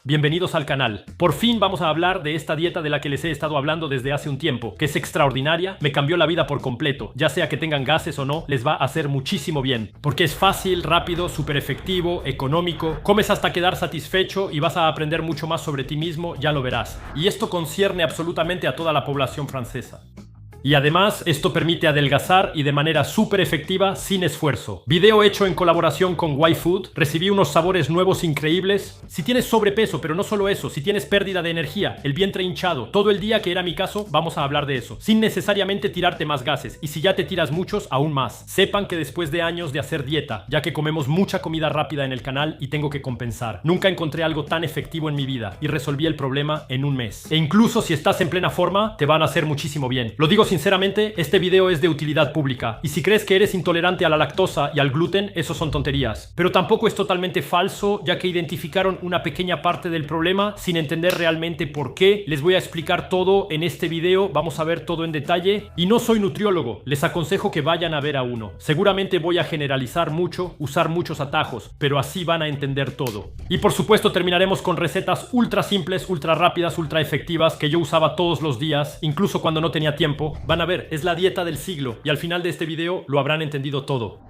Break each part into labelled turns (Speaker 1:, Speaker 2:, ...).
Speaker 1: Bienvenidos al canal. Por fin vamos a hablar de esta dieta de la que les he estado hablando desde hace un tiempo, que es extraordinaria, me cambió la vida por completo. Ya sea que tengan gases o no, les va a hacer muchísimo bien. Porque es fácil, rápido, súper efectivo, económico, comes hasta quedar satisfecho y vas a aprender mucho más sobre ti mismo, ya lo verás. Y esto concierne absolutamente a toda la población francesa. Y además, esto permite adelgazar y de manera súper efectiva, sin esfuerzo. Video hecho en colaboración con YFood. Recibí unos sabores nuevos increíbles. Si tienes sobrepeso, pero no solo eso, si tienes pérdida de energía, el vientre hinchado, todo el día, que era mi caso, vamos a hablar de eso. Sin necesariamente tirarte más gases. Y si ya te tiras muchos, aún más. Sepan que después de años de hacer dieta, ya que comemos mucha comida rápida en el canal y tengo que compensar, nunca encontré algo tan efectivo en mi vida y resolví el problema en un mes. E incluso si estás en plena forma, te van a hacer muchísimo bien. Lo digo sinceramente, este video es de utilidad pública, y si crees que eres intolerante a la lactosa y al gluten, eso son tonterías. Pero tampoco es totalmente falso, ya que identificaron una pequeña parte del problema sin entender realmente por qué. Les voy a explicar todo en este video, vamos a ver todo en detalle. Y no soy nutriólogo, les aconsejo que vayan a ver a uno. Seguramente voy a generalizar mucho, usar muchos atajos, pero así van a entender todo. Y por supuesto terminaremos con recetas ultra simples, ultra rápidas, ultra efectivas que yo usaba todos los días, incluso cuando no tenía tiempo. Van a ver, es la dieta del siglo y al final de este video lo habrán entendido todo.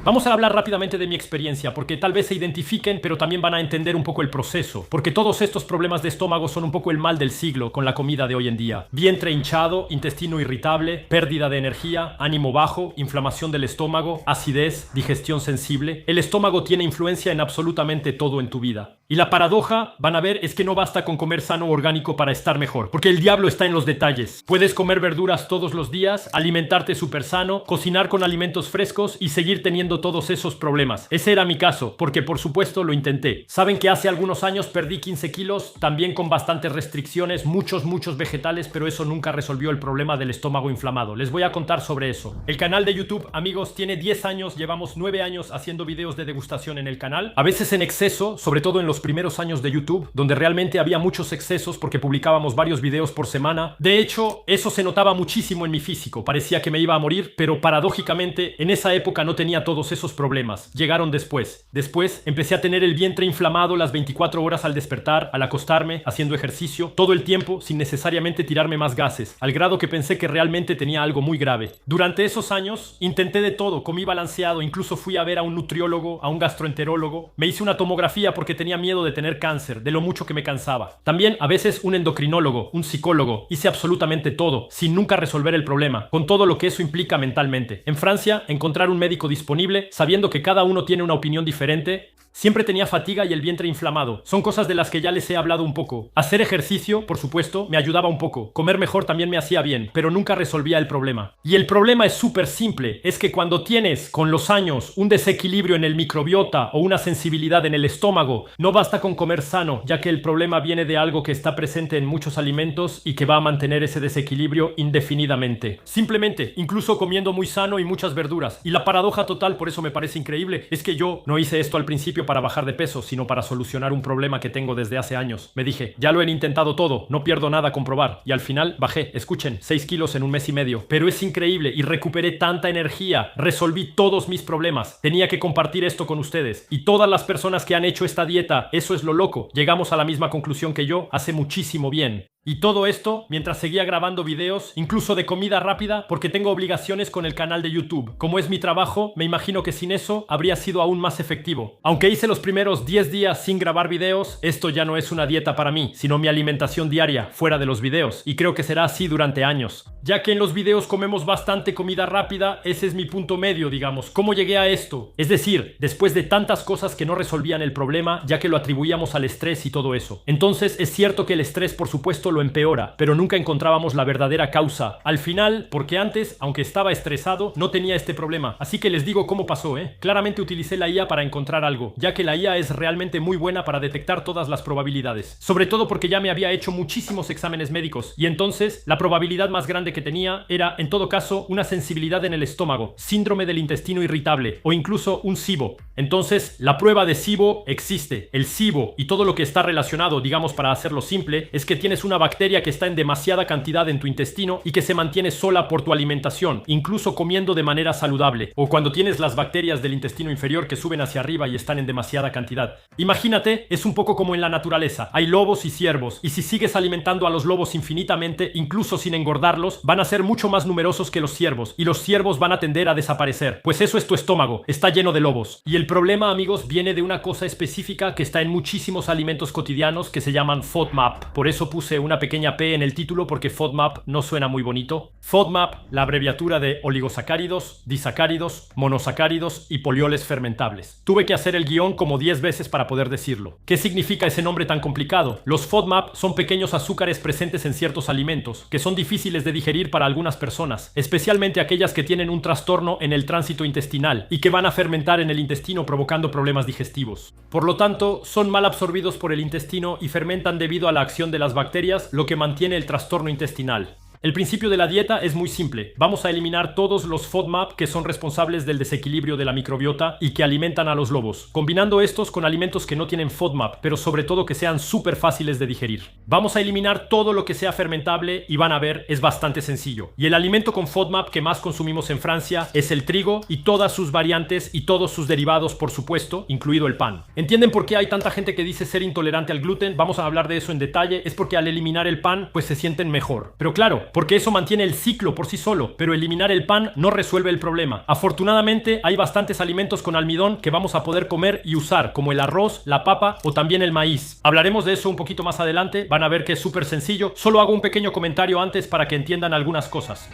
Speaker 1: Vamos a hablar rápidamente de mi experiencia, porque tal vez se identifiquen, pero también van a entender un poco el proceso. Porque todos estos problemas de estómago son un poco el mal del siglo con la comida de hoy en día. Vientre hinchado, intestino irritable, pérdida de energía, ánimo bajo, inflamación del estómago, acidez, digestión sensible. El estómago tiene influencia en absolutamente todo en tu vida. Y la paradoja, van a ver, es que no basta con comer sano o orgánico para estar mejor, porque el diablo está en los detalles. Puedes comer verduras todos los días, alimentarte súper sano, cocinar con alimentos frescos y seguir teniendo todos esos problemas. Ese era mi caso, porque por supuesto lo intenté. Saben que hace algunos años perdí 15 kilos, también con bastantes restricciones, muchos vegetales, pero eso nunca resolvió el problema del estómago inflamado. Les voy a contar sobre eso. El canal de YouTube, amigos, tiene 10 años, llevamos 9 años haciendo videos de degustación en el canal. A veces en exceso, sobre todo en los primeros años de YouTube, donde realmente había muchos excesos porque publicábamos varios videos por semana. De hecho, eso se notaba muchísimo en mi físico. Parecía que me iba a morir, pero paradójicamente en esa época no tenía todos esos problemas. Llegaron después. Después empecé a tener el vientre inflamado las 24 horas al despertar, al acostarme, haciendo ejercicio, todo el tiempo sin necesariamente tirarme más gases, al grado que pensé que realmente tenía algo muy grave. Durante esos años intenté de todo, comí balanceado, incluso fui a ver a un nutriólogo, a un gastroenterólogo, me hice una tomografía porque tenía miedo de tener cáncer, de lo mucho que me cansaba. También a veces un endocrinólogo, un psicólogo, hice absolutamente todo, sin nunca resolver el problema, con todo lo que eso implica mentalmente. En Francia, encontrar un médico disponible, sabiendo que cada uno tiene una opinión diferente. Siempre tenía fatiga y el vientre inflamado. Son cosas de las que ya les he hablado un poco. Hacer ejercicio, por supuesto, me ayudaba un poco. Comer mejor también me hacía bien, pero nunca resolvía el problema. Y el problema es súper simple. Es que cuando tienes, con los años, un desequilibrio en el microbiota o una sensibilidad en el estómago, no basta con comer sano, ya que el problema viene de algo que está presente en muchos alimentos y que va a mantener ese desequilibrio indefinidamente. Simplemente, incluso comiendo muy sano y muchas verduras. Y la paradoja total, por eso me parece increíble, es que yo no hice esto al principio para bajar de peso, sino para solucionar un problema que tengo desde hace años. Me dije, ya lo he intentado todo, no pierdo nada con probar. Y al final bajé, escuchen, 6 kilos en un mes y medio. Pero es increíble y recuperé tanta energía. Resolví todos mis problemas. Tenía que compartir esto con ustedes. Y todas las personas que han hecho esta dieta, eso es lo loco. Llegamos a la misma conclusión que yo, hace muchísimo bien. Y todo esto mientras seguía grabando videos, incluso de comida rápida, porque tengo obligaciones con el canal de YouTube. Como es mi trabajo, me imagino que sin eso habría sido aún más efectivo. Aunque hice los primeros 10 días sin grabar videos, esto ya no es una dieta para mí, sino mi alimentación diaria, fuera de los videos. Y creo que será así durante años. Ya que en los videos comemos bastante comida rápida, ese es mi punto medio, digamos. ¿Cómo llegué a esto? Es decir, después de tantas cosas que no resolvían el problema, ya que lo atribuíamos al estrés y todo eso. Entonces es cierto que el estrés, por supuesto, lo empeora, pero nunca encontrábamos la verdadera causa. Al final, porque antes, aunque estaba estresado, no tenía este problema. Así que les digo cómo pasó, Claramente utilicé la IA para encontrar algo, ya que la IA es realmente muy buena para detectar todas las probabilidades. Sobre todo porque ya me había hecho muchísimos exámenes médicos, y entonces la probabilidad más grande que tenía era, en todo caso, una sensibilidad en el estómago, síndrome del intestino irritable, o incluso un SIBO. Entonces, la prueba de SIBO existe. El SIBO y todo lo que está relacionado, digamos para hacerlo simple, es que tienes una bacteria que está en demasiada cantidad en tu intestino y que se mantiene sola por tu alimentación, incluso comiendo de manera saludable. O cuando tienes las bacterias del intestino inferior que suben hacia arriba y están en demasiada cantidad. Imagínate, es un poco como en la naturaleza. Hay lobos y ciervos, y si sigues alimentando a los lobos infinitamente, incluso sin engordarlos, van a ser mucho más numerosos que los ciervos, y los ciervos van a tender a desaparecer. Pues eso es tu estómago, está lleno de lobos. Y el problema, amigos, viene de una cosa específica que está en muchísimos alimentos cotidianos que se llaman FODMAP. Por eso puse una pequeña P en el título, porque FODMAP no suena muy bonito. FODMAP, la abreviatura de oligosacáridos, disacáridos, monosacáridos y polioles fermentables. Tuve que hacer el guión como 10 veces para poder decirlo. ¿Qué significa ese nombre tan complicado? Los FODMAP son pequeños azúcares presentes en ciertos alimentos, que son difíciles de digerir para algunas personas, especialmente aquellas que tienen un trastorno en el tránsito intestinal y que van a fermentar en el intestino provocando problemas digestivos. Por lo tanto, son mal absorbidos por el intestino y fermentan debido a la acción de las bacterias, lo que mantiene el trastorno intestinal. El principio de la dieta es muy simple. Vamos a eliminar todos los FODMAP que son responsables del desequilibrio de la microbiota y que alimentan a los lobos, combinando estos con alimentos que no tienen FODMAP, pero sobre todo que sean súper fáciles de digerir. Vamos a eliminar todo lo que sea fermentable y van a ver, es bastante sencillo. Y el alimento con FODMAP que más consumimos en Francia es el trigo y todas sus variantes y todos sus derivados, por supuesto, incluido el pan. ¿Entienden por qué hay tanta gente que dice ser intolerante al gluten? Vamos a hablar de eso en detalle. Es porque al eliminar el pan, pues se sienten mejor. Pero claro, porque eso mantiene el ciclo por sí solo, pero eliminar el pan no resuelve el problema. Afortunadamente hay bastantes alimentos con almidón que vamos a poder comer y usar, como el arroz, la papa o también el maíz. Hablaremos de eso un poquito más adelante, van a ver que es súper sencillo. Solo hago un pequeño comentario antes para que entiendan algunas cosas.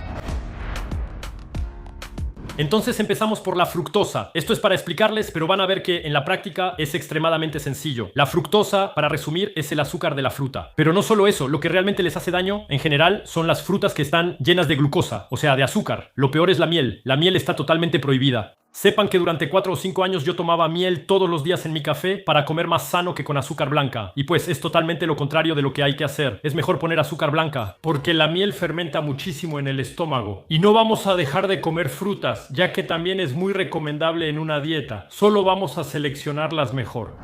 Speaker 1: Entonces empezamos por la fructosa. Esto es para explicarles, pero van a ver que en la práctica es extremadamente sencillo. La fructosa, para resumir, es el azúcar de la fruta. Pero no solo eso, lo que realmente les hace daño, en general, son las frutas que están llenas de glucosa, o sea, de azúcar. Lo peor es la miel. La miel está totalmente prohibida. Sepan que durante 4 o 5 años yo tomaba miel todos los días en mi café para comer más sano que con azúcar blanca. Y pues es totalmente lo contrario de lo que hay que hacer. Es mejor poner azúcar blanca, porque la miel fermenta muchísimo en el estómago. Y no vamos a dejar de comer frutas, ya que también es muy recomendable en una dieta. Solo vamos a seleccionarlas mejor.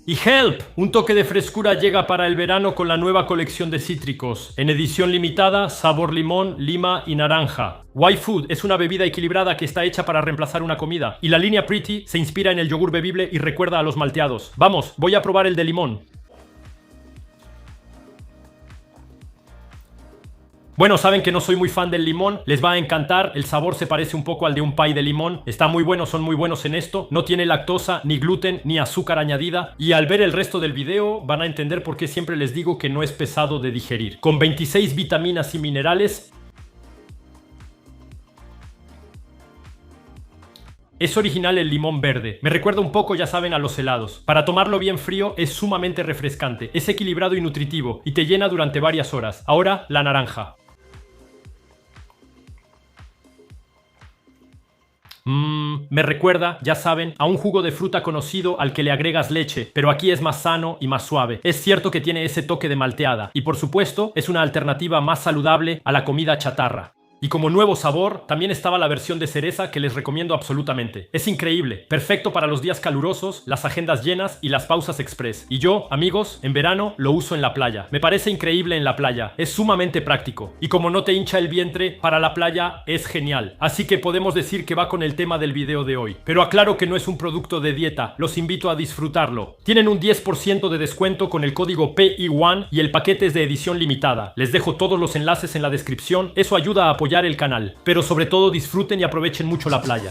Speaker 1: Y Help, un toque de frescura llega para el verano con la nueva colección de cítricos, en edición limitada, sabor limón, lima y naranja. Y-Food es una bebida equilibrada que está hecha para reemplazar una comida, y la línea Pretty se inspira en el yogur bebible y recuerda a los malteados. Vamos, voy a probar el de limón. Bueno, saben que no soy muy fan del limón, les va a encantar, el sabor se parece un poco al de un pie de limón, está muy bueno, son muy buenos en esto, no tiene lactosa, ni gluten, ni azúcar añadida, y al ver el resto del video van a entender por qué siempre les digo que no es pesado de digerir. Con 26 vitaminas y minerales, es original el limón verde. Me recuerda un poco, ya saben, a los helados. Para tomarlo bien frío es sumamente refrescante, es equilibrado y nutritivo, y te llena durante varias horas. Ahora, la naranja. Me recuerda, ya saben, a un jugo de fruta conocido al que le agregas leche, pero aquí es más sano y más suave. Es cierto que tiene ese toque de malteada, y por supuesto, es una alternativa más saludable a la comida chatarra. Y como nuevo sabor, también estaba la versión de cereza que les recomiendo absolutamente. Es increíble, perfecto para los días calurosos, las agendas llenas y las pausas express. Y yo, amigos, en verano lo uso en la playa. Me parece increíble en la playa, es sumamente práctico. Y como no te hincha el vientre, para la playa es genial. Así que podemos decir que va con el tema del video de hoy. Pero aclaro que no es un producto de dieta, los invito a disfrutarlo. Tienen un 10% de descuento con el código PI1 y el paquete es de edición limitada. Les dejo todos los enlaces en la descripción, eso ayuda a apoyar el canal, pero sobre todo disfruten y aprovechen mucho la playa.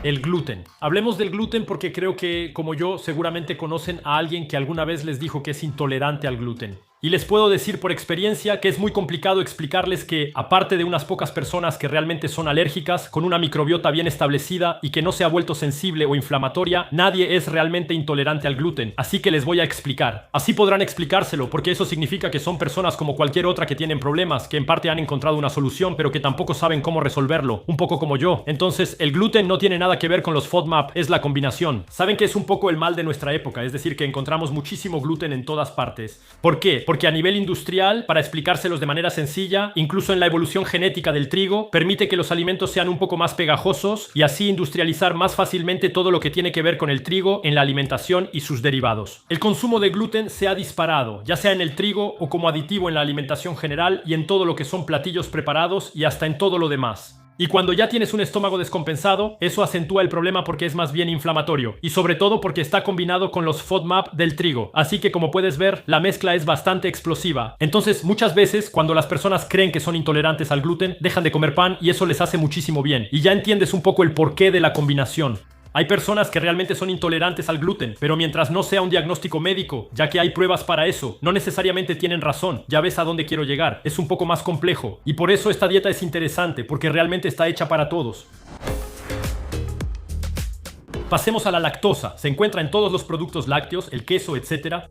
Speaker 1: El gluten. Hablemos del gluten porque creo que, como yo, seguramente conocen a alguien que alguna vez les dijo que es intolerante al gluten. Y les puedo decir por experiencia que es muy complicado explicarles que, aparte de unas pocas personas que realmente son alérgicas, con una microbiota bien establecida y que no se ha vuelto sensible o inflamatoria, nadie es realmente intolerante al gluten. Así que les voy a explicar. Así podrán explicárselo, porque eso significa que son personas como cualquier otra que tienen problemas, que en parte han encontrado una solución, pero que tampoco saben cómo resolverlo. Un poco como yo. Entonces, el gluten no tiene nada que ver con los FODMAP, es la combinación. Saben que es un poco el mal de nuestra época, es decir, que encontramos muchísimo gluten en todas partes. ¿Por qué? Porque a nivel industrial, para explicárselos de manera sencilla, incluso en la evolución genética del trigo, permite que los alimentos sean un poco más pegajosos y así industrializar más fácilmente todo lo que tiene que ver con el trigo en la alimentación y sus derivados. El consumo de gluten se ha disparado, ya sea en el trigo o como aditivo en la alimentación general y en todo lo que son platillos preparados y hasta en todo lo demás. Y cuando ya tienes un estómago descompensado, eso acentúa el problema porque es más bien inflamatorio. Y sobre todo porque está combinado con los FODMAP del trigo. Así que como puedes ver, la mezcla es bastante explosiva. Entonces, muchas veces, cuando las personas creen que son intolerantes al gluten, dejan de comer pan y eso les hace muchísimo bien. Y ya entiendes un poco el porqué de la combinación. Hay personas que realmente son intolerantes al gluten, pero mientras no sea un diagnóstico médico, ya que hay pruebas para eso, no necesariamente tienen razón. Ya ves a dónde quiero llegar. Es un poco más complejo. Y por eso esta dieta es interesante, porque realmente está hecha para todos. Pasemos a la lactosa. Se encuentra en todos los productos lácteos, el queso, etc.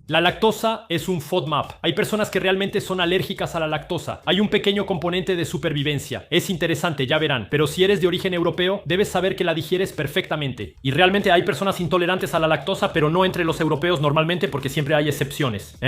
Speaker 1: La lactosa es un FODMAP. Hay personas que realmente son alérgicas a la lactosa. Hay un pequeño componente de supervivencia. Es interesante, ya verán. Pero si eres de origen europeo, debes saber que la digieres perfectamente. Y realmente hay personas intolerantes a la lactosa, pero no entre los europeos normalmente porque siempre hay excepciones,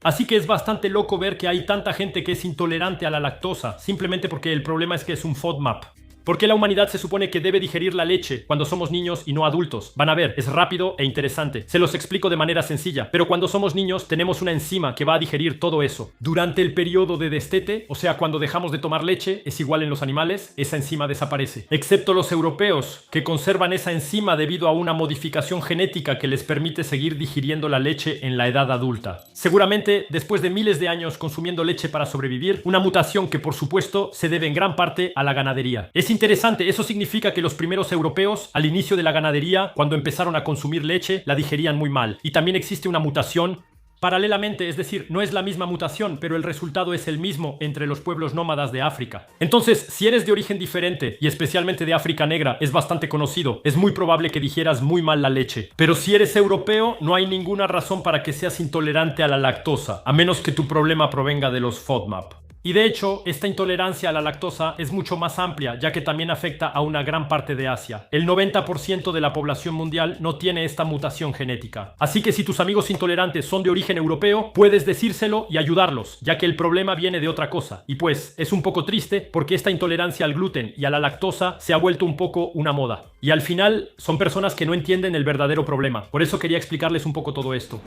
Speaker 1: Así que es bastante loco ver que hay tanta gente que es intolerante a la lactosa, simplemente porque el problema es que es un FODMAP. ¿Por qué la humanidad se supone que debe digerir la leche cuando somos niños y no adultos? Van a ver, es rápido e interesante. Se los explico de manera sencilla, pero cuando somos niños tenemos una enzima que va a digerir todo eso. Durante el periodo de destete, o sea, cuando dejamos de tomar leche, es igual en los animales, esa enzima desaparece. Excepto los europeos, que conservan esa enzima debido a una modificación genética que les permite seguir digiriendo la leche en la edad adulta. Seguramente, después de miles de años consumiendo leche para sobrevivir, una mutación que por supuesto se debe en gran parte a la ganadería. Es interesante, eso significa que los primeros europeos, al inicio de la ganadería, cuando empezaron a consumir leche, la digerían muy mal. Y también existe una mutación paralelamente, es decir, no es la misma mutación, pero el resultado es el mismo entre los pueblos nómadas de África. Entonces, si eres de origen diferente, y especialmente de África negra, es bastante conocido, es muy probable que digieras muy mal la leche. Pero si eres europeo, no hay ninguna razón para que seas intolerante a la lactosa, a menos que tu problema provenga de los FODMAP. Y de hecho, esta intolerancia a la lactosa es mucho más amplia, ya que también afecta a una gran parte de Asia. El 90% de la población mundial no tiene esta mutación genética. Así que si tus amigos intolerantes son de origen europeo, puedes decírselo y ayudarlos, ya que el problema viene de otra cosa. Y pues, es un poco triste porque esta intolerancia al gluten y a la lactosa se ha vuelto un poco una moda. Y al final, son personas que no entienden el verdadero problema. Por eso quería explicarles un poco todo esto.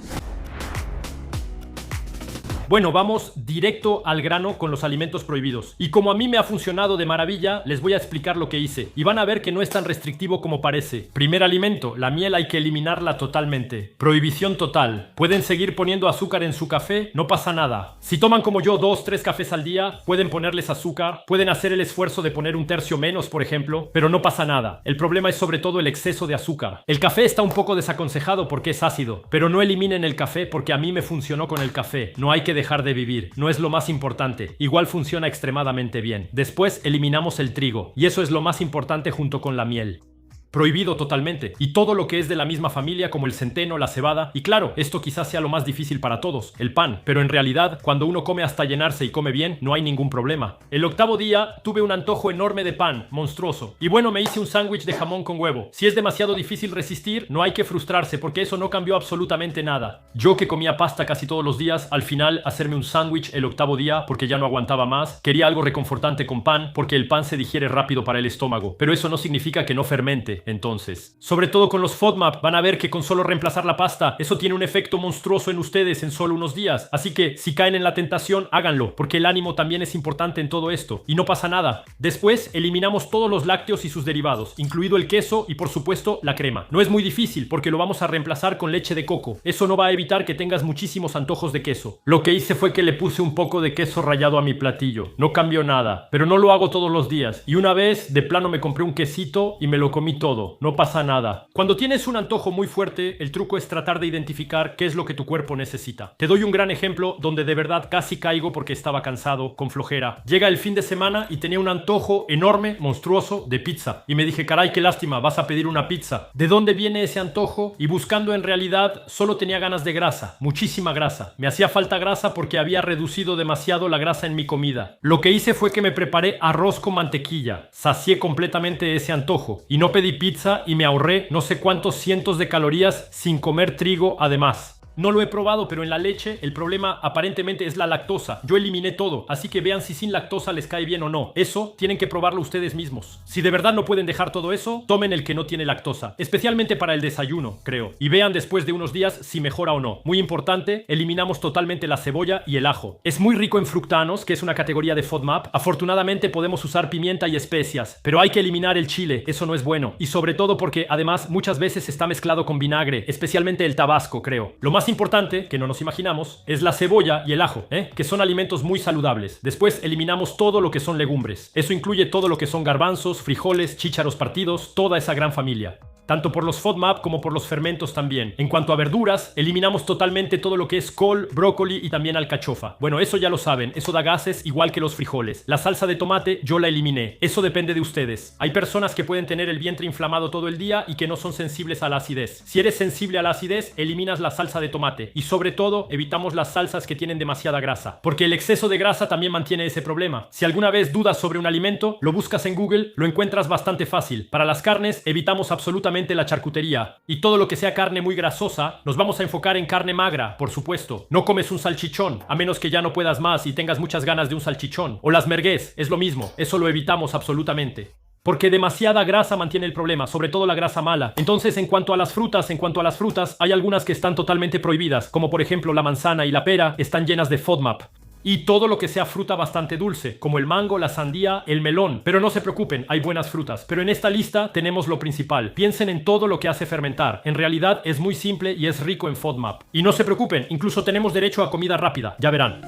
Speaker 1: Bueno, vamos directo al grano con los alimentos prohibidos. Y como a mí me ha funcionado de maravilla, les voy a explicar lo que hice. Y van a ver que no es tan restrictivo como parece. Primer alimento, la miel hay que eliminarla totalmente. Prohibición total. Pueden seguir poniendo azúcar en su café, no pasa nada. Si toman como yo 2-3 cafés al día, pueden ponerles azúcar, pueden hacer el esfuerzo de poner un tercio menos, por ejemplo, pero no pasa nada. El problema es sobre todo el exceso de azúcar. El café está un poco desaconsejado porque es ácido, pero no eliminen el café porque a mí me funcionó con el café. No hay que dejar de vivir, no es lo más importante, igual funciona extremadamente bien. Después eliminamos el trigo, y eso es lo más importante junto con la miel. Prohibido totalmente, y todo lo que es de la misma familia como el centeno, la cebada, y claro, esto quizás sea lo más difícil para todos, el pan, pero en realidad, cuando uno come hasta llenarse y come bien, no hay ningún problema. El 8º día tuve un antojo enorme de pan, monstruoso, y bueno, me hice un sándwich de jamón con huevo. Si es demasiado difícil resistir, no hay que frustrarse, porque eso no cambió absolutamente nada. Yo que comía pasta casi todos los días, al final hacerme un sándwich el 8º día, porque ya no aguantaba más, quería algo reconfortante con pan, porque el pan se digiere rápido para el estómago, pero eso no significa que no fermente. Entonces, sobre todo con los FODMAP, van a ver que con solo reemplazar la pasta, eso tiene un efecto monstruoso en ustedes en solo unos días. Así que, si caen en la tentación, háganlo, porque el ánimo también es importante en todo esto. Y no pasa nada. Después, eliminamos todos los lácteos y sus derivados, incluido el queso y por supuesto, la crema. No es muy difícil, porque lo vamos a reemplazar con leche de coco. Eso no va a evitar que tengas muchísimos antojos de queso. Lo que hice fue que le puse un poco de queso rallado a mi platillo. No cambió nada, pero no lo hago todos los días. Y una vez, de plano me compré un quesito y me lo comí todo. No pasa nada. Cuando tienes un antojo muy fuerte, el truco es tratar de identificar qué es lo que tu cuerpo necesita. Te doy un gran ejemplo donde de verdad casi caigo porque estaba cansado, con flojera. Llega el fin de semana y tenía un antojo enorme, monstruoso, de pizza. Y me dije, caray, qué lástima, vas a pedir una pizza. ¿De dónde viene ese antojo? Y buscando en realidad, solo tenía ganas de grasa, muchísima grasa. Me hacía falta grasa porque había reducido demasiado la grasa en mi comida. Lo que hice fue que me preparé arroz con mantequilla. Sacié completamente ese antojo. Y no pedí pizza y me ahorré no sé cuántos cientos de calorías sin comer trigo además. No lo he probado, pero en la leche el problema aparentemente es la lactosa. Yo eliminé todo, así que vean si sin lactosa les cae bien o no. Eso tienen que probarlo ustedes mismos. Si de verdad no pueden dejar todo eso, tomen el que no tiene lactosa, especialmente para el desayuno, creo. Y vean después de unos días si mejora o no. Muy importante, eliminamos totalmente la cebolla y el ajo. Es muy rico en fructanos, que es una categoría de FODMAP. Afortunadamente podemos usar pimienta y especias, pero hay que eliminar el chile, eso no es bueno. Y sobre todo porque además muchas veces está mezclado con vinagre, especialmente el tabasco, creo. Lo más importante, que no nos imaginamos, es la cebolla y el ajo, que son alimentos muy saludables. Después eliminamos todo lo que son legumbres. Eso incluye todo lo que son garbanzos, frijoles, chícharos partidos, toda esa gran familia. Tanto por los FODMAP como por los fermentos también. En cuanto a verduras, eliminamos totalmente todo lo que es col, brócoli y también alcachofa. Bueno, eso ya lo saben, eso da gases igual que los frijoles. La salsa de tomate yo la eliminé. Eso depende de ustedes. Hay personas que pueden tener el vientre inflamado todo el día y que no son sensibles a la acidez. Si eres sensible a la acidez, eliminas la salsa de tomate. Y sobre todo, evitamos las salsas que tienen demasiada grasa. Porque el exceso de grasa también mantiene ese problema. Si alguna vez dudas sobre un alimento, lo buscas en Google, lo encuentras bastante fácil. Para las carnes, evitamos absolutamente la charcutería y todo lo que sea carne muy grasosa. Nos vamos a enfocar en carne magra, por supuesto. No comes un salchichón, a menos que ya no puedas más y tengas muchas ganas de un salchichón. O las merguez, es lo mismo. Eso lo evitamos absolutamente. Porque demasiada grasa mantiene el problema, sobre todo la grasa mala. Entonces, en cuanto a las frutas, hay algunas que están totalmente prohibidas, como por ejemplo la manzana y la pera, están llenas de FODMAP. Y todo lo que sea fruta bastante dulce, como el mango, la sandía, el melón. Pero no se preocupen, hay buenas frutas. Pero en esta lista tenemos lo principal. Piensen en todo lo que hace fermentar. En realidad es muy simple y es rico en FODMAP. Y no se preocupen, incluso tenemos derecho a comida rápida, ya verán.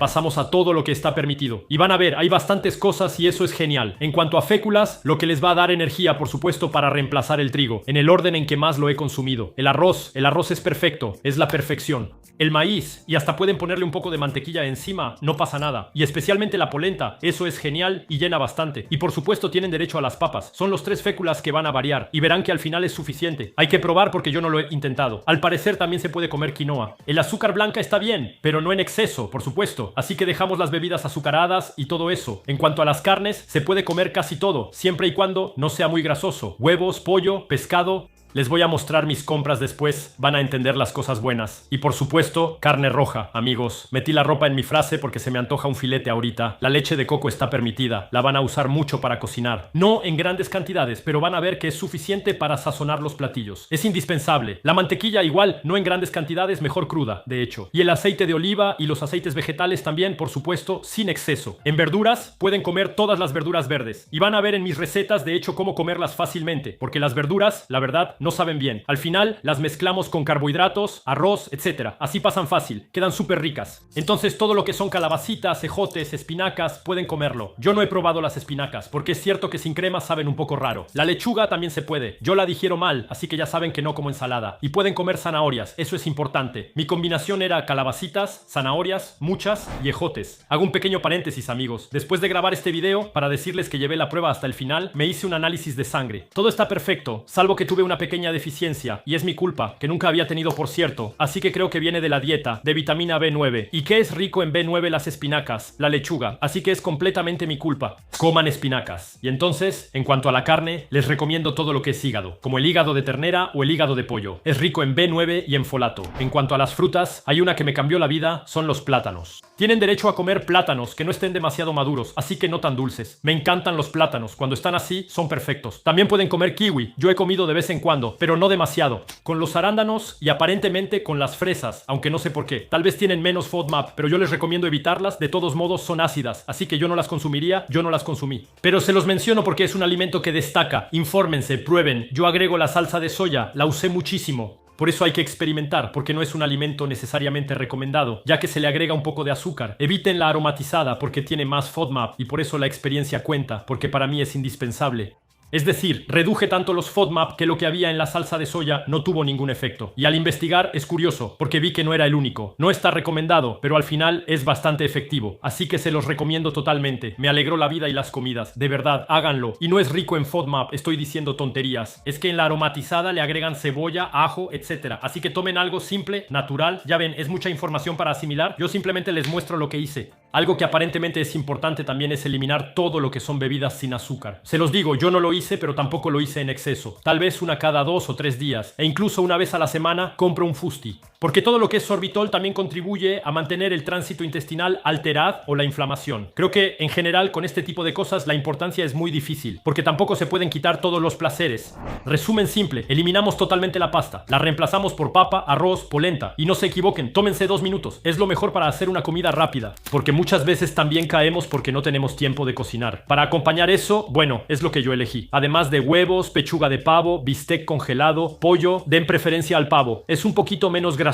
Speaker 1: Pasamos a todo lo que está permitido. Y van a ver, hay bastantes cosas y eso es genial. En cuanto a féculas, lo que les va a dar energía, por supuesto, para reemplazar el trigo, en el orden en que más lo he consumido. El arroz es perfecto, es la perfección. El maíz, y hasta pueden ponerle un poco de mantequilla encima, no pasa nada. Y especialmente la polenta, eso es genial y llena bastante. Y por supuesto tienen derecho a las papas. Son los 3 féculas que van a variar y verán que al final es suficiente. Hay que probar porque yo no lo he intentado. Al parecer también se puede comer quinoa. El azúcar blanca está bien, pero no en exceso, por supuesto. Así que dejamos las bebidas azucaradas y todo eso. En cuanto a las carnes, se puede comer casi todo, siempre y cuando no sea muy grasoso. Huevos, pollo, pescado. Les voy a mostrar mis compras después, van a entender las cosas buenas. Y por supuesto, carne roja, amigos. Metí la ropa en mi frase porque se me antoja un filete ahorita. La leche de coco está permitida, la van a usar mucho para cocinar. No en grandes cantidades, pero van a ver que es suficiente para sazonar los platillos. Es indispensable. La mantequilla igual, no en grandes cantidades, mejor cruda, de hecho. Y el aceite de oliva y los aceites vegetales también, por supuesto, sin exceso. En verduras, pueden comer todas las verduras verdes. Y van a ver en mis recetas, de hecho, cómo comerlas fácilmente. Porque las verduras, la verdad, no saben bien. Al final las mezclamos con carbohidratos, arroz, etc. Así pasan fácil, quedan súper ricas. Entonces todo lo que son calabacitas, ejotes, espinacas, pueden comerlo. Yo no he probado las espinacas, porque es cierto que sin crema saben un poco raro. La lechuga también se puede. Yo la digiero mal, así que ya saben que no como ensalada. Y pueden comer zanahorias, eso es importante. Mi combinación era calabacitas, zanahorias, muchas y ejotes. Hago un pequeño paréntesis, amigos. Después de grabar este video, para decirles que llevé la prueba hasta el final, me hice un análisis de sangre. Todo está perfecto, salvo que tuve una pequeña deficiencia, y es mi culpa, que nunca había tenido por cierto, así que creo que viene de la dieta, de vitamina B9. ¿Y qué es rico en B9? Las espinacas, la lechuga, así que es completamente mi culpa. Coman espinacas. Y entonces, en cuanto a la carne, les recomiendo todo lo que es hígado, como el hígado de ternera o el hígado de pollo. Es rico en B9 y en folato. En cuanto a las frutas, hay una que me cambió la vida, son los plátanos. Tienen derecho a comer plátanos que no estén demasiado maduros, así que no tan dulces. Me encantan los plátanos, cuando están así, son perfectos. También pueden comer kiwi, yo he comido de vez en cuando, pero no demasiado. Con los arándanos y aparentemente con las fresas, aunque no sé por qué. Tal vez tienen menos FODMAP, pero yo les recomiendo evitarlas, de todos modos son ácidas, así que yo no las consumiría, yo no las consumí. Pero se los menciono porque es un alimento que destaca. Infórmense, prueben. Yo agrego la salsa de soya, la usé muchísimo. Por eso hay que experimentar, porque no es un alimento necesariamente recomendado, ya que se le agrega un poco de azúcar. Eviten la aromatizada porque tiene más FODMAP y por eso la experiencia cuenta, porque para mí es indispensable. Es decir, reduje tanto los FODMAP que lo que había en la salsa de soya no tuvo ningún efecto. Y al investigar es curioso, porque vi que no era el único. No está recomendado, pero al final es bastante efectivo. Así que se los recomiendo totalmente. Me alegró la vida y las comidas. De verdad, háganlo. Y no es rico en FODMAP, estoy diciendo tonterías. Es que en la aromatizada le agregan cebolla, ajo, etc. Así que tomen algo simple, natural. Ya ven, es mucha información para asimilar. Yo simplemente les muestro lo que hice. Algo que aparentemente es importante también es eliminar todo lo que son bebidas sin azúcar. Se los digo, yo no lo hice, pero tampoco lo hice en exceso. Tal vez una cada 2 o 3 días, e incluso una vez a la semana compro un Fusti. Porque todo lo que es sorbitol también contribuye a mantener el tránsito intestinal alterado o la inflamación. Creo que en general con este tipo de cosas la importancia es muy difícil, porque tampoco se pueden quitar todos los placeres. Resumen simple, eliminamos totalmente la pasta, la reemplazamos por papa, arroz, polenta. Y no se equivoquen, tómense 2 minutos, es lo mejor para hacer una comida rápida, porque muchas veces también caemos porque no tenemos tiempo de cocinar. Para acompañar eso, bueno, es lo que yo elegí. Además de huevos, pechuga de pavo, bistec congelado, pollo, den preferencia al pavo, es un poquito menos grasoso.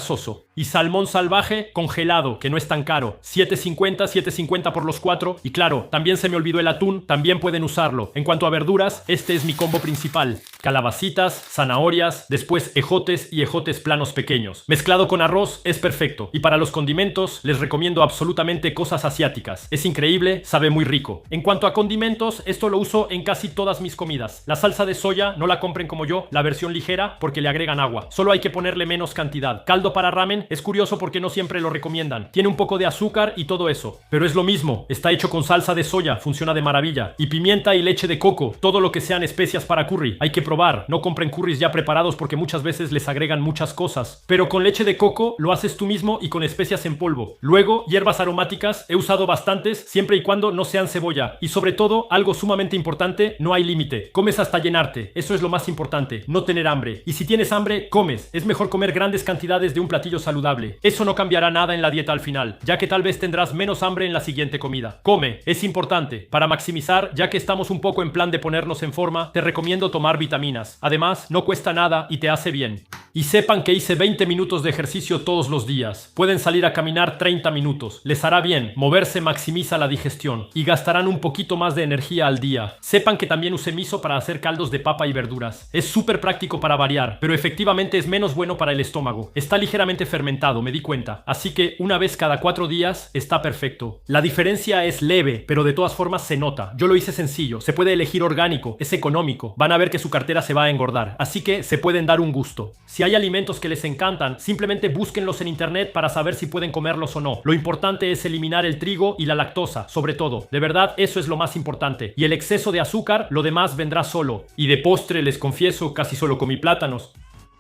Speaker 1: Y salmón salvaje congelado, que no es tan caro, 7.50 por los 4. Y claro, también se me olvidó el atún, también pueden usarlo. En cuanto a verduras, este es mi combo principal: calabacitas, zanahorias, después ejotes y ejotes planos pequeños. Mezclado con arroz es perfecto. Y para los condimentos, les recomiendo absolutamente cosas asiáticas. Es increíble, sabe muy rico. En cuanto a condimentos, esto lo uso en casi todas mis comidas. La salsa de soya no la compren como yo, la versión ligera, porque le agregan agua. Solo hay que ponerle menos cantidad. Caldo para ramen es curioso porque no siempre lo recomiendan. Tiene un poco de azúcar y todo eso, pero es lo mismo. Está hecho con salsa de soya, funciona de maravilla. Y pimienta y leche de coco, todo lo que sean especias para curry. Hay que probar, no compren curries ya preparados porque muchas veces les agregan muchas cosas. Pero con leche de coco lo haces tú mismo y con especias en polvo. Luego, hierbas aromáticas, he usado bastantes, siempre y cuando no sean cebolla. Y sobre todo, algo sumamente importante, no hay límite. Comes hasta llenarte, eso es lo más importante, no tener hambre. Y si tienes hambre, comes. Es mejor comer grandes cantidades de un platillo saludable. Eso no cambiará nada en la dieta al final, ya que tal vez tendrás menos hambre en la siguiente comida. Come, es importante. Para maximizar, ya que estamos un poco en plan de ponernos en forma, te recomiendo tomar vitaminas. Además, no cuesta nada y te hace bien. Y sepan que hice 20 minutos de ejercicio todos los días. Pueden salir a caminar 30 minutos. Les hará bien. Moverse maximiza la digestión y gastarán un poquito más de energía al día. Sepan que también usé miso para hacer caldos de papa y verduras. Es súper práctico para variar, pero efectivamente es menos bueno para el estómago. Está ligeramente fermentado, me di cuenta. Así que una vez cada 4 días está perfecto. La diferencia es leve, pero de todas formas se nota. Yo lo hice sencillo. Se puede elegir orgánico, es económico. Van a ver que su cartera se va a engordar. Así que se pueden dar un gusto. Si hay alimentos que les encantan, simplemente búsquenlos en internet para saber si pueden comerlos o no. Lo importante es eliminar el trigo y la lactosa, sobre todo. De verdad, eso es lo más importante. Y el exceso de azúcar, lo demás vendrá solo. Y de postre, les confieso, casi solo comí plátanos.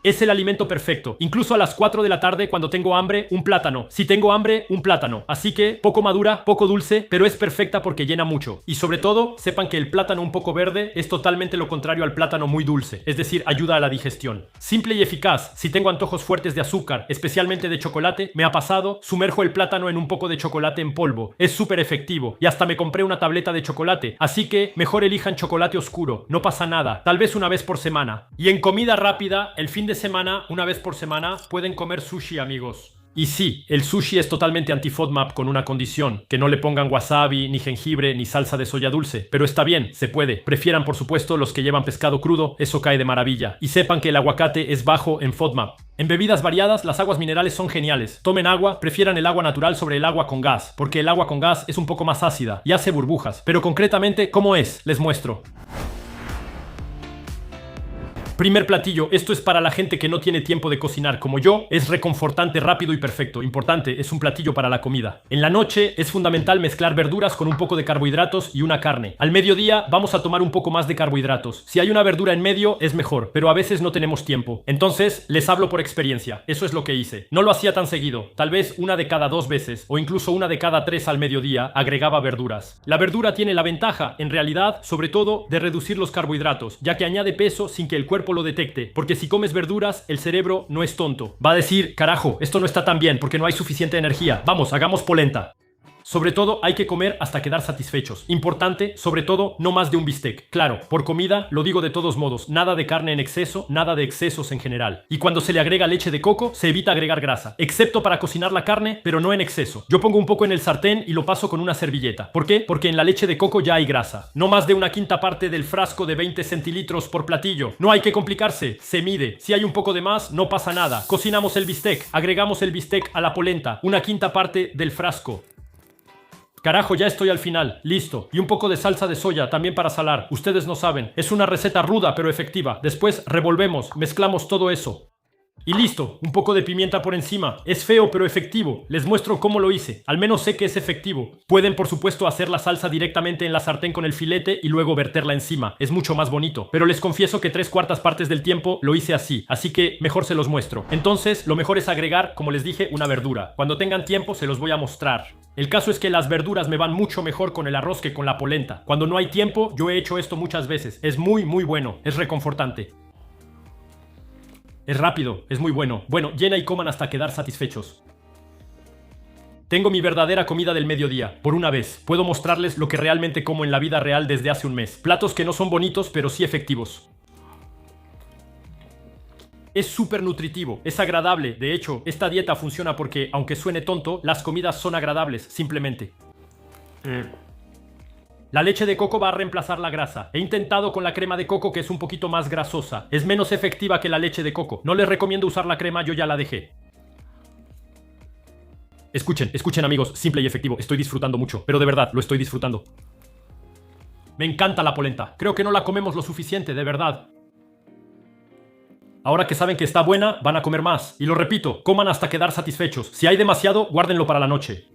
Speaker 1: Es el alimento perfecto. Incluso a las 4 de la tarde, cuando tengo hambre, un plátano. Si tengo hambre, un plátano. Así que poco madura, poco dulce, pero es perfecta porque llena mucho. Y sobre todo, sepan que el plátano un poco verde es totalmente lo contrario al plátano muy dulce. Es decir, ayuda a la digestión. Simple y eficaz. Si tengo antojos fuertes de azúcar, especialmente de chocolate, me ha pasado, sumerjo el plátano en un poco de chocolate en polvo. Es súper efectivo. Y hasta me compré una tableta de chocolate. Así que mejor elijan chocolate oscuro. No pasa nada. Tal vez una vez por semana. Y en comida rápida, el fin de semana, una vez por semana, pueden comer sushi, amigos. Y sí, el sushi es totalmente anti-FODMAP con una condición, que no le pongan wasabi, ni jengibre, ni salsa de soya dulce. Pero está bien, se puede. Prefieran, por supuesto, los que llevan pescado crudo, eso cae de maravilla. Y sepan que el aguacate es bajo en FODMAP. En bebidas variadas, las aguas minerales son geniales. Tomen agua, prefieran el agua natural sobre el agua con gas, porque el agua con gas es un poco más ácida y hace burbujas. Pero concretamente, ¿cómo es? Les muestro. Primer platillo, esto es para la gente que no tiene tiempo de cocinar como yo, es reconfortante, rápido y perfecto. Importante, es un platillo para la comida. En la noche es fundamental mezclar verduras con un poco de carbohidratos y una carne. Al mediodía vamos a tomar un poco más de carbohidratos. Si hay una verdura en medio es mejor, pero a veces no tenemos tiempo. Entonces, les hablo por experiencia. Eso es lo que hice. No lo hacía tan seguido, tal vez una de cada 2 veces o incluso una de cada 3 al mediodía agregaba verduras. La verdura tiene la ventaja, en realidad, sobre todo, de reducir los carbohidratos, ya que añade peso sin que el cuerpo lo detecte, porque si comes verduras, el cerebro no es tonto. Va a decir, carajo, esto no está tan bien porque no hay suficiente energía. Vamos, hagamos polenta. Sobre todo, hay que comer hasta quedar satisfechos. Importante, sobre todo, no más de un bistec. Claro, por comida, lo digo de todos modos, nada de carne en exceso, nada de excesos en general. Y cuando se le agrega leche de coco, se evita agregar grasa, excepto para cocinar la carne, pero no en exceso. Yo pongo un poco en el sartén y lo paso con una servilleta. ¿Por qué? Porque en la leche de coco ya hay grasa. No más de una quinta parte del frasco de 20 centilitros por platillo. No hay que complicarse, se mide. Si hay un poco de más, no pasa nada. Cocinamos el bistec, agregamos el bistec a la polenta, una quinta parte del frasco. Carajo, ya estoy al final. Listo. Y un poco de salsa de soya también para salar. Ustedes no saben. Es una receta ruda pero efectiva. Después revolvemos, mezclamos todo eso. Y listo, un poco de pimienta por encima. Es feo pero efectivo. Les muestro cómo lo hice. Al menos sé que es efectivo. Pueden por supuesto hacer la salsa directamente en la sartén con el filete y luego verterla encima. Es mucho más bonito. Pero les confieso que 3/4 partes del tiempo lo hice así. Así que mejor se los muestro. Entonces, lo mejor es agregar, como les dije, una verdura. Cuando tengan tiempo se los voy a mostrar. El caso es que las verduras me van mucho mejor con el arroz que con la polenta. Cuando no hay tiempo, yo he hecho esto muchas veces. Es muy bueno. Es reconfortante. Es rápido, es muy bueno. Bueno, llena y coman hasta quedar satisfechos. Tengo mi verdadera comida del mediodía. Por una vez, puedo mostrarles lo que realmente como en la vida real desde hace un mes. Platos que no son bonitos, pero sí efectivos. Es súper nutritivo, es agradable. De hecho, esta dieta funciona porque, aunque suene tonto, las comidas son agradables, simplemente. La leche de coco va a reemplazar la grasa. He intentado con la crema de coco, que es un poquito más grasosa. Es menos efectiva que la leche de coco. No les recomiendo usar la crema, yo ya la dejé. Escuchen amigos, simple y efectivo. Estoy disfrutando mucho, pero de verdad, lo estoy disfrutando. Me encanta la polenta. Creo que no la comemos lo suficiente, de verdad. Ahora que saben que está buena, van a comer más. Y lo repito, coman hasta quedar satisfechos. Si hay demasiado, guárdenlo para la noche.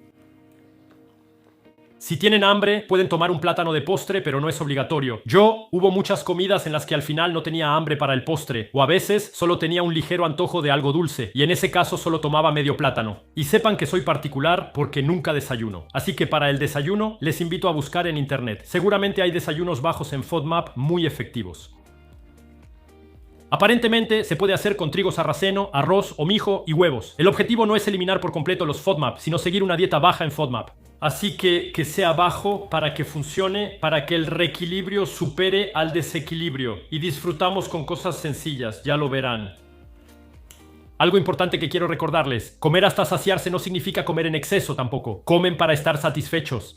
Speaker 1: Si tienen hambre, pueden tomar un plátano de postre, pero no es obligatorio. Hubo muchas comidas en las que al final no tenía hambre para el postre, o a veces solo tenía un ligero antojo de algo dulce, y en ese caso solo tomaba medio plátano. Y sepan que soy particular porque nunca desayuno. Así que para el desayuno, les invito a buscar en internet. Seguramente hay desayunos bajos en FODMAP muy efectivos. Aparentemente se puede hacer con trigo sarraceno, arroz o mijo y huevos. El objetivo no es eliminar por completo los FODMAP, sino seguir una dieta baja en FODMAP. Así que sea bajo para que funcione, para que el reequilibrio supere al desequilibrio. Y disfrutamos con cosas sencillas, ya lo verán. Algo importante que quiero recordarles, comer hasta saciarse no significa comer en exceso tampoco. Comen para estar satisfechos.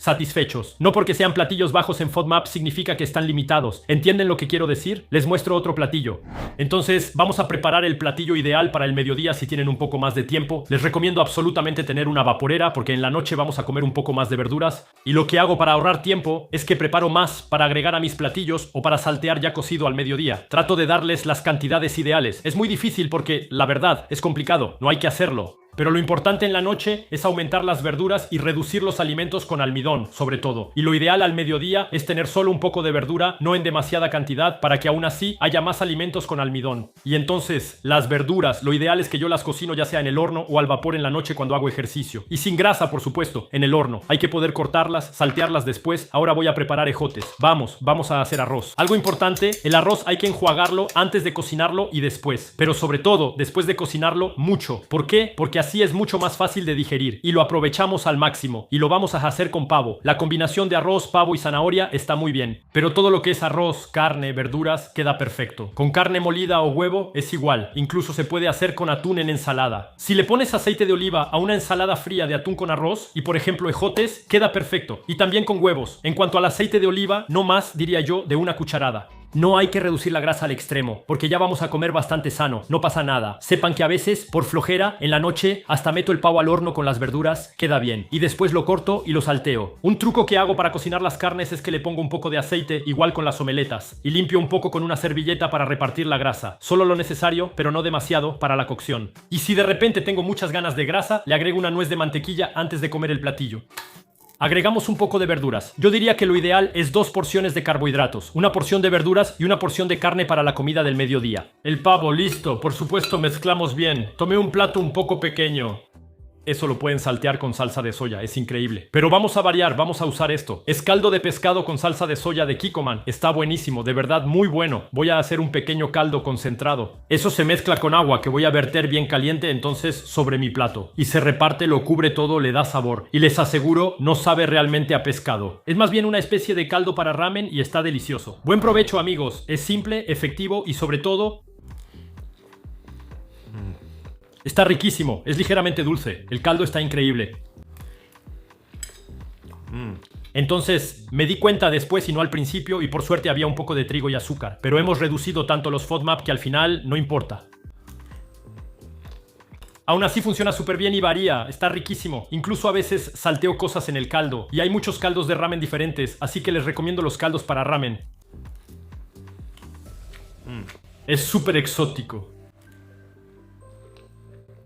Speaker 1: No porque sean platillos bajos en FODMAP significa que están limitados. ¿Entienden lo que quiero decir? Les muestro otro platillo. Entonces, vamos a preparar el platillo ideal para el mediodía si tienen un poco más de tiempo. Les recomiendo absolutamente tener una vaporera porque en la noche vamos a comer un poco más de verduras. Y lo que hago para ahorrar tiempo es que preparo más para agregar a mis platillos o para saltear ya cocido al mediodía. Trato de darles las cantidades ideales. Es muy difícil porque, la verdad, es complicado, no hay que hacerlo. Pero lo importante en la noche es aumentar las verduras y reducir los alimentos con almidón, sobre todo. Y lo ideal al mediodía es tener solo un poco de verdura, no en demasiada cantidad, para que aún así haya más alimentos con almidón. Y entonces, las verduras, lo ideal es que yo las cocino ya sea en el horno o al vapor en la noche cuando hago ejercicio. Y sin grasa, por supuesto, en el horno. Hay que poder cortarlas, saltearlas después. Ahora voy a preparar ejotes. Vamos a hacer arroz. Algo importante, el arroz hay que enjuagarlo antes de cocinarlo y después. Pero sobre todo, después de cocinarlo, mucho. ¿Por qué? Porque así es mucho más fácil de digerir y lo aprovechamos al máximo. Y lo vamos a hacer con pavo. La combinación de arroz, pavo y zanahoria está muy bien. Pero todo lo que es arroz, carne, verduras queda perfecto. Con carne molida o huevo es igual. Incluso se puede hacer con atún en ensalada. Si le pones aceite de oliva a una ensalada fría de atún con arroz y por ejemplo ejotes, queda perfecto. Y también con huevos. En cuanto al aceite de oliva, no más, diría yo, de una cucharada. No hay que reducir la grasa al extremo, porque ya vamos a comer bastante sano, no pasa nada. Sepan que a veces, por flojera, en la noche, hasta meto el pavo al horno con las verduras, queda bien. Y después lo corto y lo salteo. Un truco que hago para cocinar las carnes es que le pongo un poco de aceite, igual con las omeletas, y limpio un poco con una servilleta para repartir la grasa. Solo lo necesario, pero no demasiado, para la cocción. Y si de repente tengo muchas ganas de grasa, le agrego una nuez de mantequilla antes de comer el platillo. Agregamos un poco de verduras. Yo diría que lo ideal es 2 porciones de carbohidratos, una porción de verduras y una porción de carne para la comida del mediodía. El pavo, listo. Por supuesto, mezclamos bien. Tomé un plato un poco pequeño. Eso lo pueden saltear con salsa de soya, es increíble. Pero vamos a variar, vamos a usar esto. Es caldo de pescado con salsa de soya de Kikkoman. Está buenísimo, de verdad muy bueno. Voy a hacer un pequeño caldo concentrado. Eso se mezcla con agua que voy a verter bien caliente entonces sobre mi plato. Y se reparte, lo cubre todo, le da sabor. Y les aseguro, no sabe realmente a pescado. Es más bien una especie de caldo para ramen y está delicioso. Buen provecho amigos, es simple, efectivo y sobre todo... Está riquísimo, es ligeramente dulce. El caldo está increíble. Entonces, me di cuenta después y no al principio y por suerte había un poco de trigo y azúcar. Pero hemos reducido tanto los FODMAP que al final no importa. Aún así funciona súper bien y varía, está riquísimo. Incluso a veces salteo cosas en el caldo. Y hay muchos caldos de ramen diferentes, así que les recomiendo los caldos para ramen. Es súper exótico.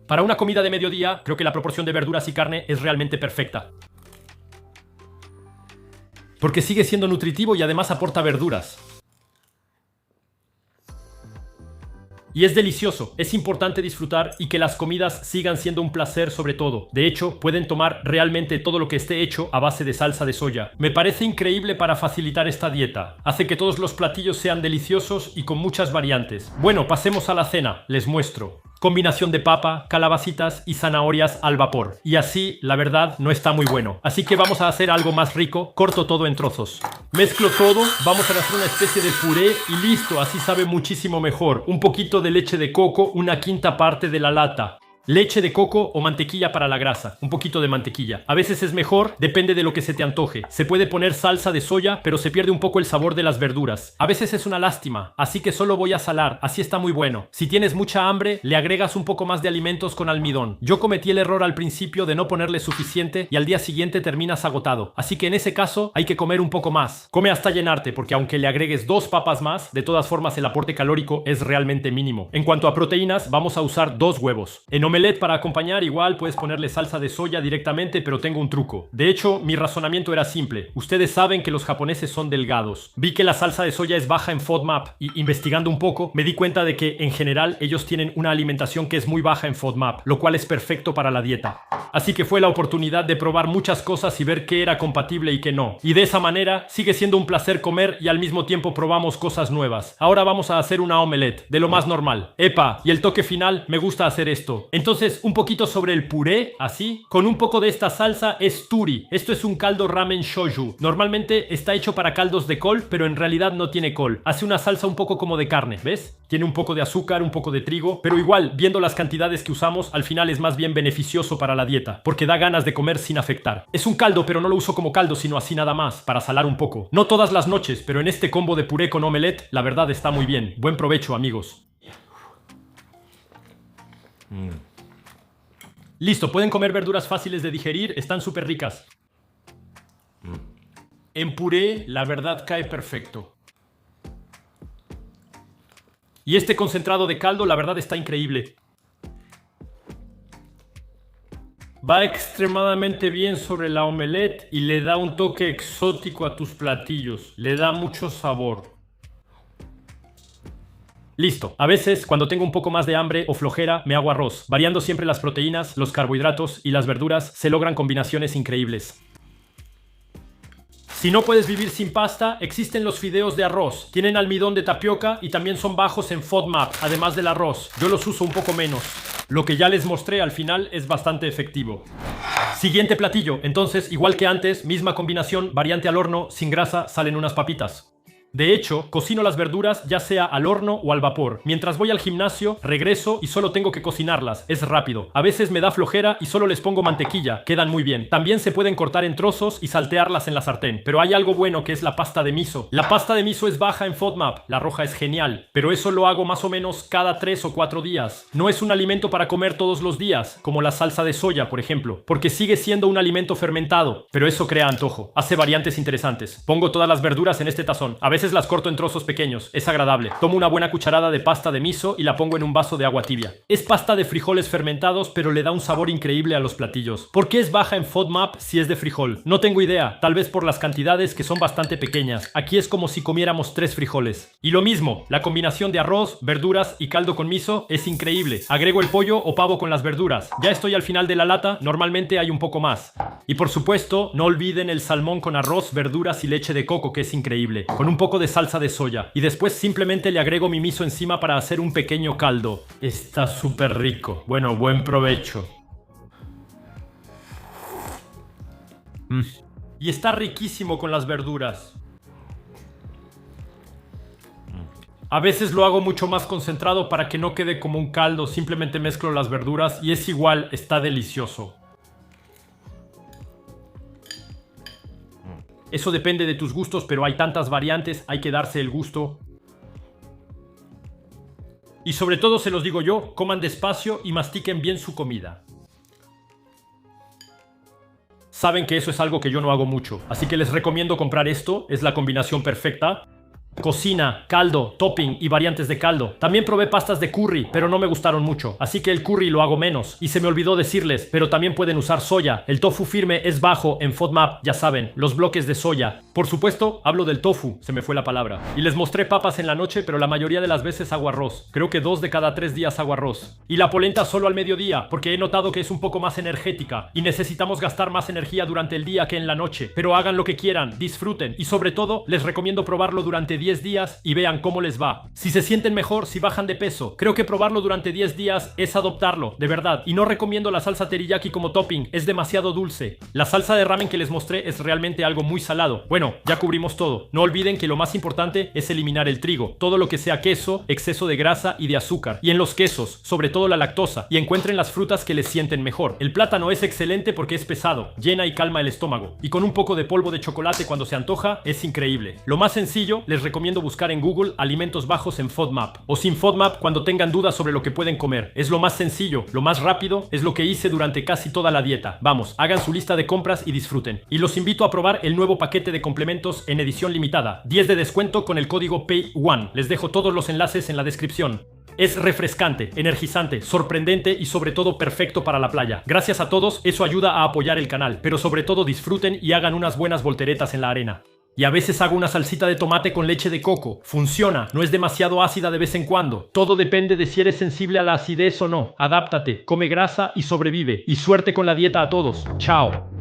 Speaker 1: Para una comida de mediodía, creo que la proporción de verduras y carne es realmente perfecta. Porque sigue siendo nutritivo y además aporta verduras. Y es delicioso, es importante disfrutar y que las comidas sigan siendo un placer sobre todo. De hecho, pueden tomar realmente todo lo que esté hecho a base de salsa de soya. Me parece increíble para facilitar esta dieta. Hace que todos los platillos sean deliciosos y con muchas variantes. Bueno, pasemos a la cena, les muestro. Combinación de papa, calabacitas y zanahorias al vapor. Y así, la verdad, no está muy bueno. Así que vamos a hacer algo más rico. Corto todo en trozos. Mezclo todo, vamos a hacer una especie de puré y listo, así sabe muchísimo mejor. Un poquito de leche de coco, una quinta parte de la lata. Leche de coco o mantequilla para la grasa. Un poquito de mantequilla. A veces es mejor, depende de lo que se te antoje. Se puede poner salsa de soya, pero se pierde un poco el sabor de las verduras. A veces es una lástima, así que solo voy a salar. Así está muy bueno. Si tienes mucha hambre, le agregas un poco más de alimentos con almidón. Yo cometí el error al principio de no ponerle suficiente y al día siguiente terminas agotado. Así que en ese caso hay que comer un poco más. Come hasta llenarte, porque aunque le agregues 2 papas más, de todas formas el aporte calórico es realmente mínimo. En cuanto a proteínas, vamos a usar 2 huevos. En omelette para acompañar igual puedes ponerle salsa de soya directamente, pero tengo un truco. De hecho, mi razonamiento era simple. Ustedes saben que los japoneses son delgados. Vi que la salsa de soya es baja en FODMAP y investigando un poco me di cuenta de que en general ellos tienen una alimentación que es muy baja en FODMAP, lo cual es perfecto para la dieta. Así que fue la oportunidad de probar muchas cosas y ver qué era compatible y qué no. Y de esa manera sigue siendo un placer comer y al mismo tiempo probamos cosas nuevas. Ahora vamos a hacer una omelette, de lo más normal. ¡Epa! Y el toque final, me gusta hacer esto. Entonces, un poquito sobre el puré, así. Con un poco de esta salsa es turi. Esto es un caldo ramen shoyu. Normalmente está hecho para caldos de col, pero en realidad no tiene col. Hace una salsa un poco como de carne, ¿ves? Tiene un poco de azúcar, un poco de trigo, pero igual, viendo las cantidades que usamos, al final es más bien beneficioso para la dieta, porque da ganas de comer sin afectar. Es un caldo, pero no lo uso como caldo, sino así nada más, para salar un poco. No todas las noches, pero en este combo de puré con omelette, la verdad está muy bien. Buen provecho, amigos. Listo, pueden comer verduras fáciles de digerir, están súper ricas. En puré, la verdad cae perfecto. Y este concentrado de caldo, la verdad está increíble. Va extremadamente bien sobre la omelette y le da un toque exótico a tus platillos. Le da mucho sabor. Listo. A veces, cuando tengo un poco más de hambre o flojera, me hago arroz. Variando siempre las proteínas, los carbohidratos y las verduras, se logran combinaciones increíbles. Si no puedes vivir sin pasta, existen los fideos de arroz. Tienen almidón de tapioca y también son bajos en FODMAP, además del arroz. Yo los uso un poco menos. Lo que ya les mostré al final es bastante efectivo. Siguiente platillo. Entonces, igual que antes, misma combinación, variante al horno, sin grasa, salen unas papitas. De hecho, cocino las verduras ya sea al horno o al vapor. Mientras voy al gimnasio, regreso y solo tengo que cocinarlas. Es rápido. A veces me da flojera y solo les pongo mantequilla. Quedan muy bien. También se pueden cortar en trozos y saltearlas en la sartén. Pero hay algo bueno que es la pasta de miso. La pasta de miso es baja en FODMAP. La roja es genial. Pero eso lo hago más o menos cada 3 o 4 días. No es un alimento para comer todos los días, como la salsa de soya, por ejemplo. Porque sigue siendo un alimento fermentado. Pero eso crea antojo. Hace variantes interesantes. Pongo todas las verduras en este tazón. A veces las corto en trozos pequeños, es agradable. Tomo una buena cucharada de pasta de miso y la pongo en un vaso de agua tibia. Es pasta de frijoles fermentados, pero le da un sabor increíble a los platillos. ¿Por qué es baja en FODMAP si es de frijol? No tengo idea, tal vez por las cantidades que son bastante pequeñas. Aquí es como si comiéramos 3 frijoles. Y lo mismo, la combinación de arroz, verduras y caldo con miso es increíble. Agrego el pollo o pavo con las verduras. Ya estoy al final de la lata, normalmente hay un poco más. Y por supuesto, no olviden el salmón con arroz, verduras y leche de coco, que es increíble. Con un poco de salsa de soya. Y después simplemente le agrego mi miso encima para hacer un pequeño caldo. Está súper rico. Bueno, buen provecho. Y está riquísimo con las verduras. A veces lo hago mucho más concentrado para que no quede como un caldo. Simplemente mezclo las verduras y es igual, está delicioso. Eso depende de tus gustos, pero hay tantas variantes, hay que darse el gusto. Y sobre todo se los digo yo, coman despacio y mastiquen bien su comida. Saben que eso es algo que yo no hago mucho, así que les recomiendo comprar esto, es la combinación perfecta. Cocina, caldo, topping y variantes de caldo. También probé pastas de curry, pero no me gustaron mucho, así que el curry lo hago menos. Y se me olvidó decirles, pero también pueden usar soya. El tofu firme es bajo en FODMAP, ya saben, los bloques de soya. Por supuesto, hablo del tofu, se me fue la palabra. Y les mostré papas en la noche, pero la mayoría de las veces hago arroz. Creo que 2 de cada 3 días hago arroz. Y la polenta solo al mediodía, porque he notado que es un poco más energética. Y necesitamos gastar más energía durante el día que en la noche. Pero hagan lo que quieran, disfruten. Y sobre todo, les recomiendo probarlo durante 10 días y vean cómo les va. Si se sienten mejor, si bajan de peso, creo que probarlo durante 10 días es adoptarlo, de verdad. Y no recomiendo la salsa teriyaki como topping, es demasiado dulce. La salsa de ramen que les mostré es realmente algo muy salado. Bueno, ya cubrimos todo. No olviden que lo más importante es eliminar el trigo, todo lo que sea queso, exceso de grasa y de azúcar. Y en los quesos, sobre todo la lactosa, y encuentren las frutas que les sienten mejor. El plátano es excelente porque es pesado, llena y calma el estómago. Y con un poco de polvo de chocolate cuando se antoja, es increíble. Lo más sencillo, les recomiendo buscar en Google alimentos bajos en FODMAP o sin FODMAP cuando tengan dudas sobre lo que pueden comer. Es lo más sencillo, lo más rápido, es lo que hice durante casi toda la dieta. Vamos, hagan su lista de compras y disfruten. Y los invito a probar el nuevo paquete de complementos en edición limitada. 10 de descuento con el código PAY1. Les dejo todos los enlaces en la descripción. Es refrescante, energizante, sorprendente y sobre todo perfecto para la playa. Gracias a todos, eso ayuda a apoyar el canal, pero sobre todo disfruten y hagan unas buenas volteretas en la arena. Y a veces hago una salsita de tomate con leche de coco. Funciona, no es demasiado ácida de vez en cuando. Todo depende de si eres sensible a la acidez o no. Adáptate, come grasa y sobrevive. Y suerte con la dieta a todos. Chao.